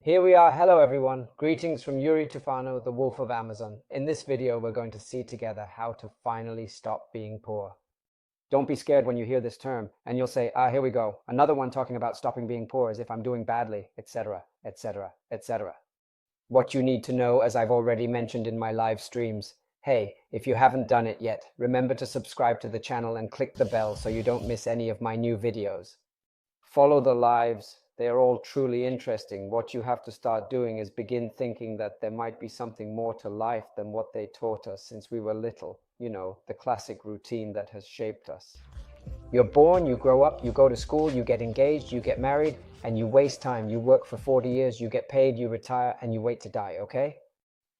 Here we are. Hello everyone. Greetings from Yuri Tufano, the Wolf of Amazon. In this video, we're going to see together how to finally stop being poor. Don't be scared when you hear this term and you'll say, here we go. Another one talking about stopping being poor as if I'm doing badly, etc., etc., etc. What you need to know, as I've already mentioned in my live streams, hey, if you haven't done it yet, remember to subscribe to the channel and click the bell so you don't miss any of my new videos. Follow the lives. They are all truly interesting. What you have to start doing is begin thinking that there might be something more to life than what they taught us since we were little. You know, the classic routine that has shaped us. You're born, you grow up, you go to school, you get engaged, you get married, and you waste time. You work for 40 years, you get paid, you retire, and you wait to die, okay?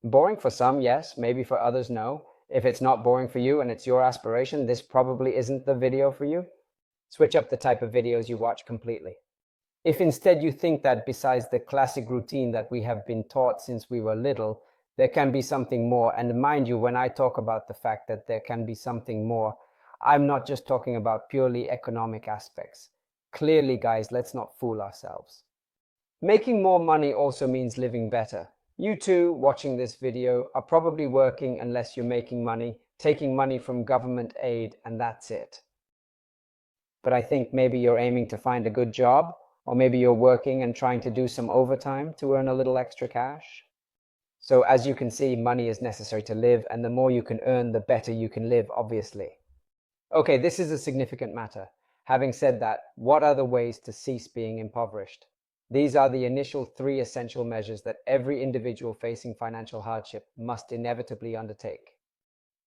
Boring for some, yes. Maybe for others, no. If it's not boring for you and it's your aspiration, this probably isn't the video for you. Switch up the type of videos you watch completely. If instead you think that besides the classic routine that we have been taught since we were little, there can be something more, and mind you, when I talk about the fact that there can be something more, I'm not just talking about purely economic aspects. Clearly, guys, let's not fool ourselves. Making more money also means living better. You too, watching this video, are probably working unless you're making money, taking money from government aid, and that's it. But I think maybe you're aiming to find a good job, or maybe you're working and trying to do some overtime to earn a little extra cash. So as you can see, money is necessary to live, and the more you can earn, the better you can live, obviously. Okay, this is a significant matter. Having said that, what are the ways to cease being impoverished? These are the initial 3 essential measures that every individual facing financial hardship must inevitably undertake.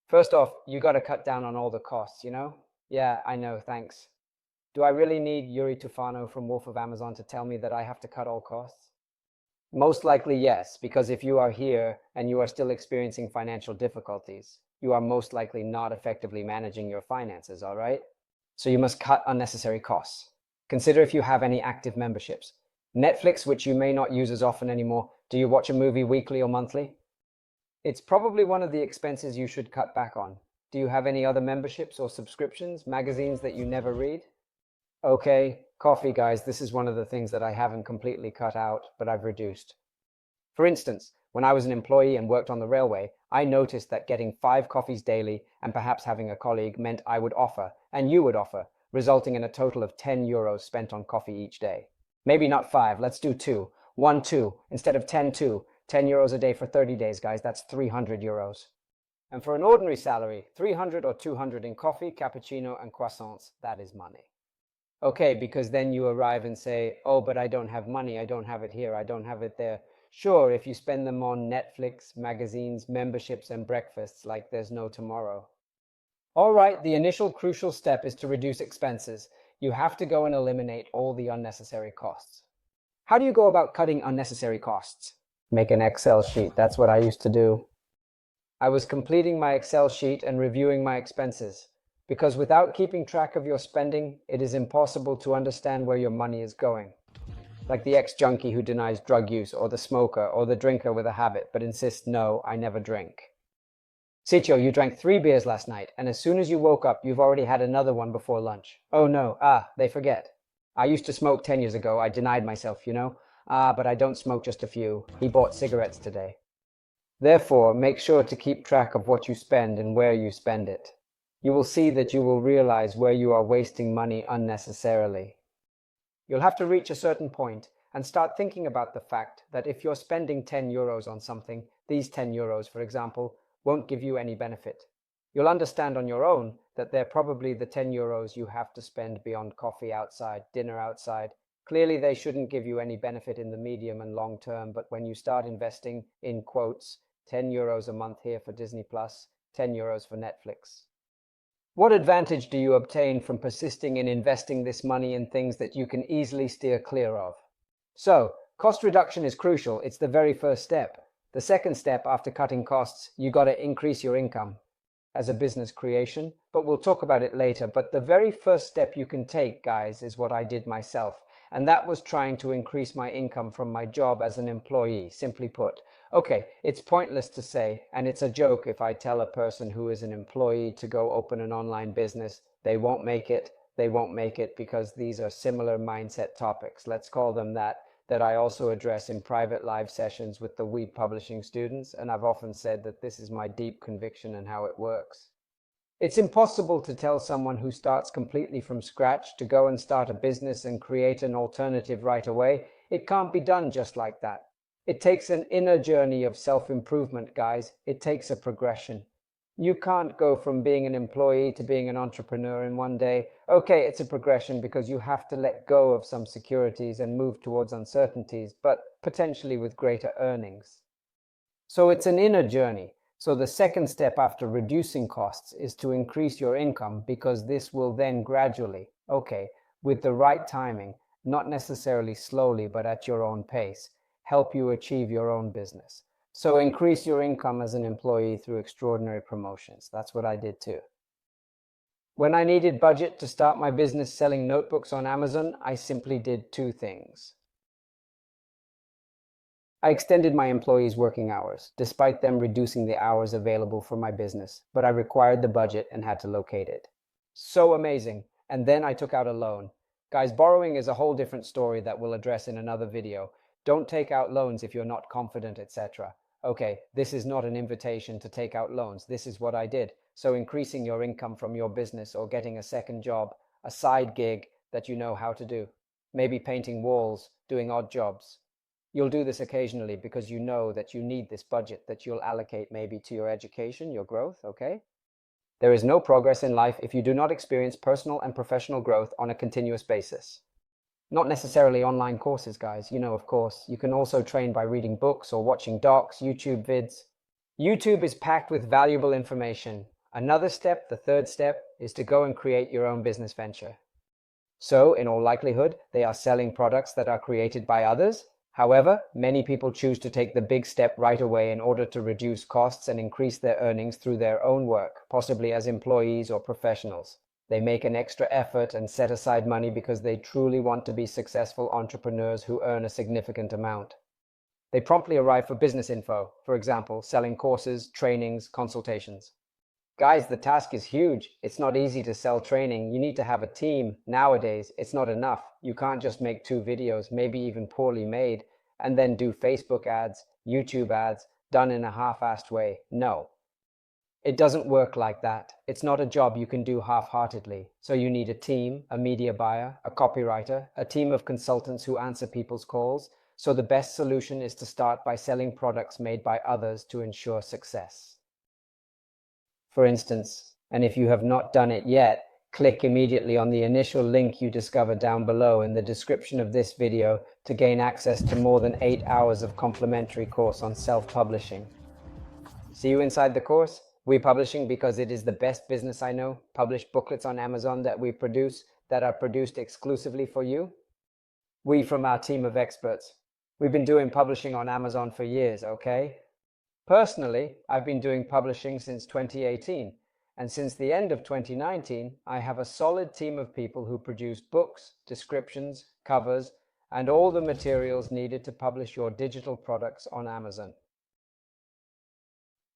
First off, you got to cut down on all the costs, you know? Yeah, I know, thanks. Do I really need Yuri Tufano from Wolf of Amazon to tell me that I have to cut all costs? Most likely yes, because if you are here and you are still experiencing financial difficulties, you are most likely not effectively managing your finances, all right? So you must cut unnecessary costs. Consider if you have any active memberships. Netflix, which you may not use as often anymore, do you watch a movie weekly or monthly? It's probably one of the expenses you should cut back on. Do you have any other memberships or subscriptions, magazines that you never read? Okay, coffee, guys, this is one of the things that I haven't completely cut out, but I've reduced. For instance, when I was an employee and worked on the railway, I noticed that getting 5 coffees daily and perhaps having a colleague meant I would offer, and you would offer, resulting in a total of 10 euros spent on coffee each day. Maybe not 5, let's do 2. 1, 2, instead of 10, 2. 10 euros a day for 30 days, guys, that's 300 euros. And for an ordinary salary, 300 or 200 in coffee, cappuccino, and croissants, that is money. Okay, because then you arrive and say, oh, but I don't have money, I don't have it here, I don't have it there. Sure, if you spend them on Netflix, magazines, memberships, and breakfasts like there's no tomorrow. All right, the initial crucial step is to reduce expenses. You have to go and eliminate all the unnecessary costs. How do you go about cutting unnecessary costs? Make an Excel sheet, that's what I used to do. I was completing my Excel sheet and reviewing my expenses. Because without keeping track of your spending, it is impossible to understand where your money is going. Like the ex-junkie who denies drug use, or the smoker, or the drinker with a habit, but insists, no, I never drink. Sitio, you drank 3 beers last night, and as soon as you woke up, you've already had another one before lunch. Oh no, they forget. I used to smoke 10 years ago, I denied myself, you know. But I don't smoke just a few. He bought cigarettes today. Therefore, make sure to keep track of what you spend and where you spend it. You will see that you will realize where you are wasting money unnecessarily. You'll have to reach a certain point and start thinking about the fact that if you're spending 10 euros on something, these 10 euros, for example, won't give you any benefit. You'll understand on your own that they're probably the 10 euros you have to spend beyond coffee outside, dinner outside. Clearly, they shouldn't give you any benefit in the medium and long term, but when you start investing, in quotes, 10 euros a month here for Disney+, 10 euros for Netflix. What advantage do you obtain from persisting in investing this money in things that you can easily steer clear of? So, cost reduction is crucial. It's the very first step. The second step after cutting costs, you got to increase your income as a business creation, but we'll talk about it later. But the very first step you can take, guys, is what I did myself. And that was trying to increase my income from my job as an employee, simply put. Okay, it's pointless to say, and it's a joke if I tell a person who is an employee to go open an online business. They won't make it. They won't make it because these are similar mindset topics. Let's call them that. that I also address in private live sessions with the WePublishing students, and I've often said that this is my deep conviction in how it works. It's impossible to tell someone who starts completely from scratch to go and start a business and create an alternative right away. It can't be done just like that. It takes an inner journey of self-improvement, guys. It takes a progression. You can't go from being an employee to being an entrepreneur in one day. Okay, it's a progression because you have to let go of some securities and move towards uncertainties, but potentially with greater earnings. So it's an inner journey. So the second step after reducing costs is to increase your income, because this will then gradually, okay, with the right timing, not necessarily slowly, but at your own pace, help you achieve your own business. So increase your income as an employee through extraordinary promotions. That's what I did too. When I needed budget to start my business selling notebooks on Amazon, I simply did two things. I extended my employees' working hours, despite them reducing the hours available for my business, but I required the budget and had to locate it. So amazing. And then I took out a loan. Guys, borrowing is a whole different story that we'll address in another video. Don't take out loans if you're not confident, etc. Okay, this is not an invitation to take out loans. This is what I did. So increasing your income from your business or getting a second job, a side gig that you know how to do. Maybe painting walls, doing odd jobs. You'll do this occasionally because you know that you need this budget that you'll allocate maybe to your education, your growth, okay? There is no progress in life if you do not experience personal and professional growth on a continuous basis. Not necessarily online courses, guys. Of course, you can also train by reading books or watching docs, YouTube vids. YouTube is packed with valuable information. Another step, the third step, is to go and create your own business venture. So, in all likelihood, they are selling products that are created by others. However, many people choose to take the big step right away in order to reduce costs and increase their earnings through their own work, possibly as employees or professionals. They make an extra effort and set aside money because they truly want to be successful entrepreneurs who earn a significant amount. They promptly arrive for business info, for example, selling courses, trainings, consultations. Guys, the task is huge. It's not easy to sell training. You need to have a team. Nowadays, it's not enough. You can't just make 2 videos, maybe even poorly made, and then do Facebook ads, YouTube ads, done in a half-assed way. No. It doesn't work like that. It's not a job you can do half-heartedly. So you need a team, a media buyer, a copywriter, a team of consultants who answer people's calls. So the best solution is to start by selling products made by others to ensure success. For instance, and if you have not done it yet, click immediately on the initial link you discover down below in the description of this video to gain access to more than 8 hours of complimentary course on self-publishing. See you inside the course. WePublishing, because it is the best business I know. Publish booklets on Amazon that we produce, that are produced exclusively for you. We from our team of experts. We've been doing publishing on Amazon for years, okay? Personally, I've been doing publishing since 2018, and since the end of 2019, I have a solid team of people who produce books, descriptions, covers, and all the materials needed to publish your digital products on Amazon.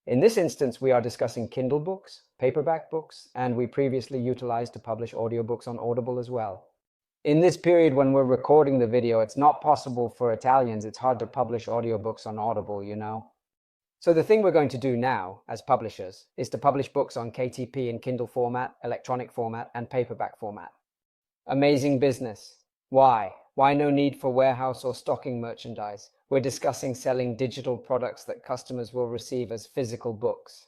In this instance, we are discussing Kindle books, paperback books, and we previously utilized to publish audiobooks on Audible as well. In this period when we're recording the video, it's not possible for Italians. It's hard to publish audiobooks on Audible, So the thing we're going to do now, as publishers, is to publish books on KTP in Kindle format, electronic format, and paperback format. Amazing business. Why? Why no need for warehouse or stocking merchandise? We're discussing selling digital products that customers will receive as physical books.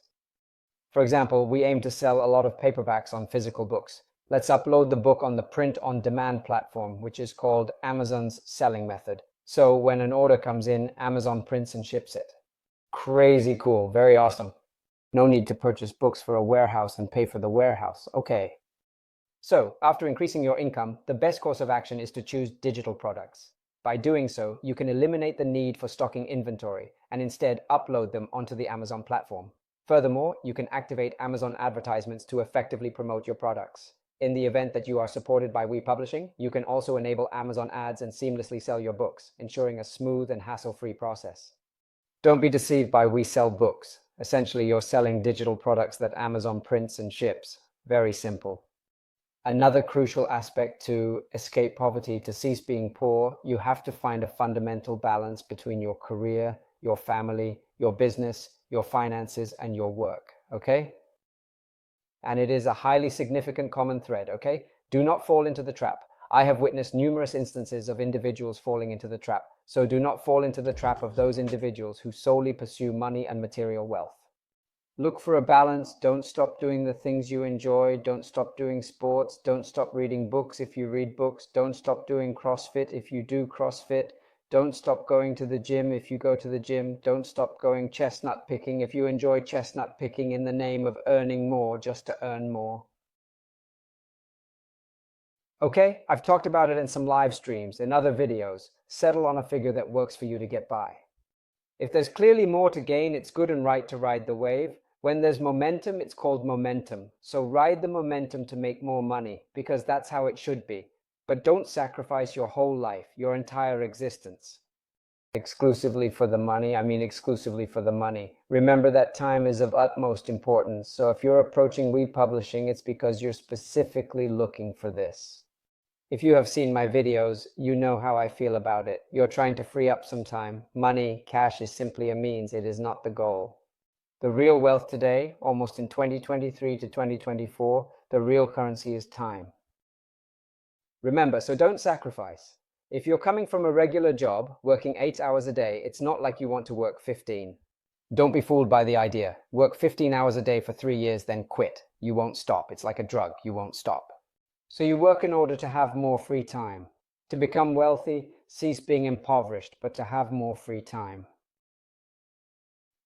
For example, we aim to sell a lot of paperbacks on physical books. Let's upload the book on the print-on-demand platform, which is called Amazon's selling method. So when an order comes in, Amazon prints and ships it. Crazy cool, very awesome. No need to purchase books for a warehouse and pay for the warehouse. Okay. So, after increasing your income, the best course of action is to choose digital products. By doing so, you can eliminate the need for stocking inventory and instead upload them onto the Amazon platform. Furthermore, you can activate Amazon advertisements to effectively promote your products. In the event that you are supported by WePublishing, you can also enable Amazon ads and seamlessly sell your books, ensuring a smooth and hassle-free process. Don't be deceived by we sell books. Essentially, you're selling digital products that Amazon prints and ships. Very simple. Another crucial aspect to escape poverty, to cease being poor, you have to find a fundamental balance between your career, your family, your business, your finances, and your work, okay? And it is a highly significant common thread, okay? Do not fall into the trap. I have witnessed numerous instances of individuals falling into the trap, so do not fall into the trap of those individuals who solely pursue money and material wealth. Look for a balance. Don't stop doing the things you enjoy. Don't stop doing sports. Don't stop reading books if you read books. Don't stop doing CrossFit if you do CrossFit. Don't stop going to the gym if you go to the gym. Don't stop going chestnut picking if you enjoy chestnut picking in the name of earning more just to earn more. Okay, I've talked about it in some live streams, in other videos. Settle on a figure that works for you to get by. If there's clearly more to gain, it's good and right to ride the wave. When there's momentum, it's called momentum. So ride the momentum to make more money, because that's how it should be. But don't sacrifice your whole life, your entire existence. Exclusively for the money, I mean exclusively for the money. Remember that time is of utmost importance. So if you're approaching WePublishing, it's because you're specifically looking for this. If you have seen my videos, you know how I feel about it. You're trying to free up some time. Money, cash is simply a means, it is not the goal. The real wealth today, almost in 2023 to 2024, the real currency is time. Remember, so don't sacrifice. If you're coming from a regular job, working 8 hours a day, it's not like you want to work 15. Don't be fooled by the idea. Work 15 hours a day for 3 years, then quit. You won't stop. It's like a drug. You won't stop. So you work in order to have more free time. To become wealthy, cease being impoverished, but to have more free time.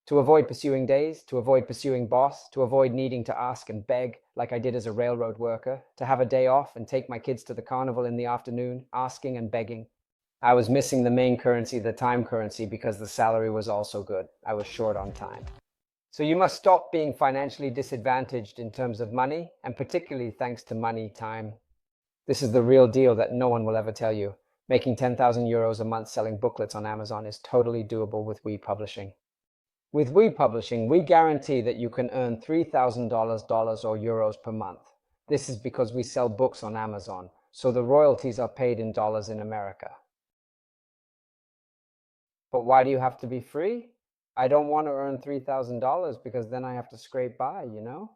To avoid pursuing days, to avoid pursuing boss, to avoid needing to ask and beg like I did as a railroad worker, to have a day off and take my kids to the carnival in the afternoon, asking and begging. I was missing the main currency, the time currency, because the salary was also good. I was short on time. So you must stop being financially disadvantaged in terms of money, and particularly thanks to money time. This is the real deal that no one will ever tell you. Making 10,000 euros a month selling booklets on Amazon is totally doable with WePublishing. With WePublishing, we guarantee that you can earn $3,000 or euros per month. This is because we sell books on Amazon, so the royalties are paid in dollars in America. But why do you have to be free? I don't want to earn $3,000 because then I have to scrape by, you know?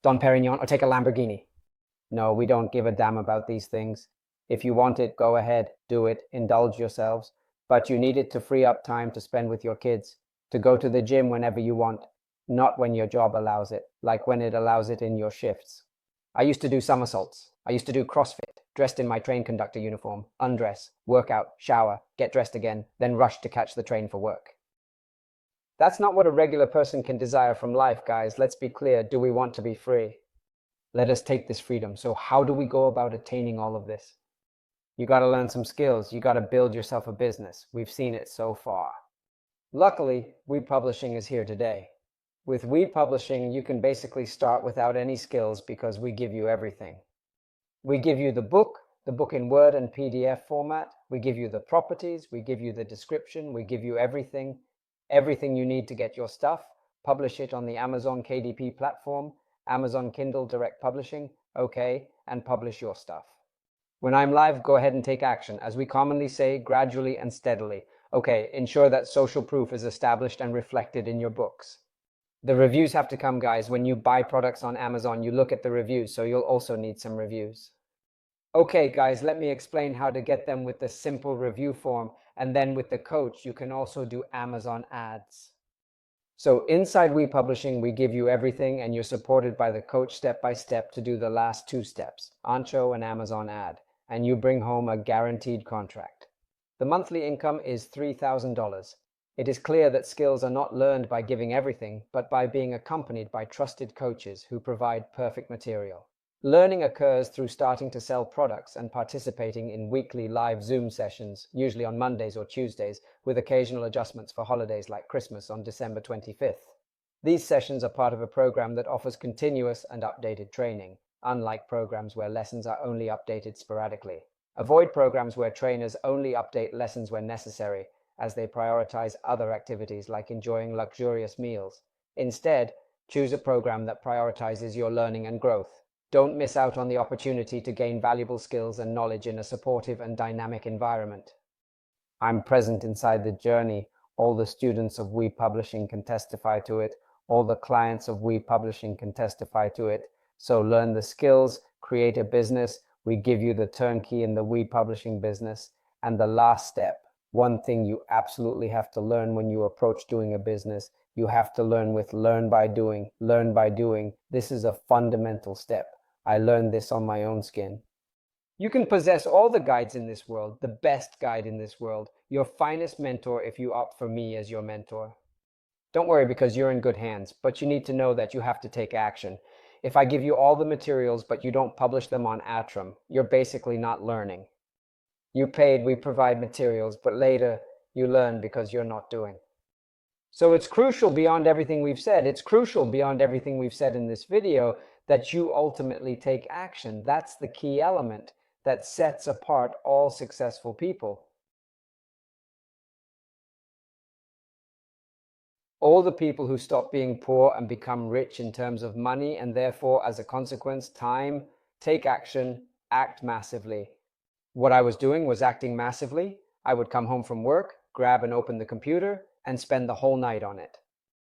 Don Perignon or take a Lamborghini. No, we don't give a damn about these things. If you want it, go ahead, do it, indulge yourselves. But you need it to free up time to spend with your kids, to go to the gym whenever you want, not when your job allows it, like when it allows it in your shifts. I used to do somersaults. I used to do CrossFit, dressed in my train conductor uniform, undress, work out, shower, get dressed again, then rush to catch the train for work. That's not what a regular person can desire from life, guys. Let's be clear. Do we want to be free? Let us take this freedom. So how do we go about attaining all of this? You got to learn some skills. You got to build yourself a business. We've seen it so far. Luckily, WePublishing is here today. With WePublishing, you can basically start without any skills because we give you everything. We give you the book in Word and PDF format. We give you the properties. We give you the description. We give you everything you need to get your stuff. Publish it on the Amazon KDP platform, Amazon Kindle Direct Publishing, okay, and publish your stuff. When I'm live, go ahead and take action. As we commonly say, gradually and steadily. Okay, ensure that social proof is established and reflected in your books. The reviews have to come, guys. When you buy products on Amazon, you look at the reviews, so you'll also need some reviews. Okay, guys, let me explain how to get them with the simple review form, and then with the coach, you can also do Amazon ads. So inside WePublishing, we give you everything, and you're supported by the coach step by step to do the last 2 steps, Ancho and Amazon ad, and you bring home a guaranteed contract. The monthly income is $3,000. It is clear that skills are not learned by giving everything, but by being accompanied by trusted coaches who provide perfect material. Learning occurs through starting to sell products and participating in weekly live Zoom sessions, usually on Mondays or Tuesdays, with occasional adjustments for holidays like Christmas on December 25th. These sessions are part of a program that offers continuous and updated training, unlike programs where lessons are only updated sporadically. Avoid programs where trainers only update lessons when necessary, as they prioritize other activities like enjoying luxurious meals. Instead, choose a program that prioritizes your learning and growth. Don't miss out on the opportunity to gain valuable skills and knowledge in a supportive and dynamic environment. I'm present inside the journey. All the students of WePublishing can testify to it. All the clients of WePublishing can testify to it. So learn the skills, create a business. We give you the turnkey in the WePublishing business. And the last step, one thing you absolutely have to learn when you approach doing a business, you have to learn with learn by doing. Learn by doing. This is a fundamental step. I learned this on my own skin. You can possess all the guides in this world, the best guide in this world, your finest mentor if you opt for me as your mentor. Don't worry because you're in good hands, but you need to know that you have to take action. If I give you all the materials but you don't publish them on Atrum, you're basically not learning. You paid, we provide materials, but later you learn because you're not doing. So it's crucial beyond everything we've said. It's crucial beyond everything we've said in this video that you ultimately take action. That's the key element that sets apart all successful people. All the people who stop being poor and become rich in terms of money and therefore, as a consequence, time, take action, act massively. What I was doing was acting massively. I would come home from work, grab and open the computer, and spend the whole night on it.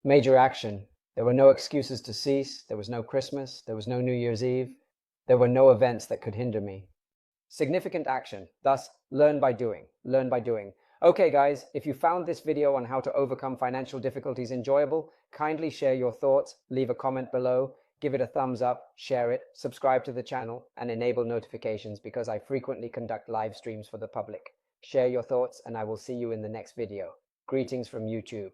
Major action. There were no excuses to cease. There was no Christmas. There was no New Year's Eve. There were no events that could hinder me. Significant action. Thus, learn by doing. Learn by doing. Okay, guys, if you found this video on how to overcome financial difficulties enjoyable, kindly share your thoughts, leave a comment below, give it a thumbs up, share it, subscribe to the channel, and enable notifications because I frequently conduct live streams for the public. Share your thoughts, and I will see you in the next video. Greetings from YouTube.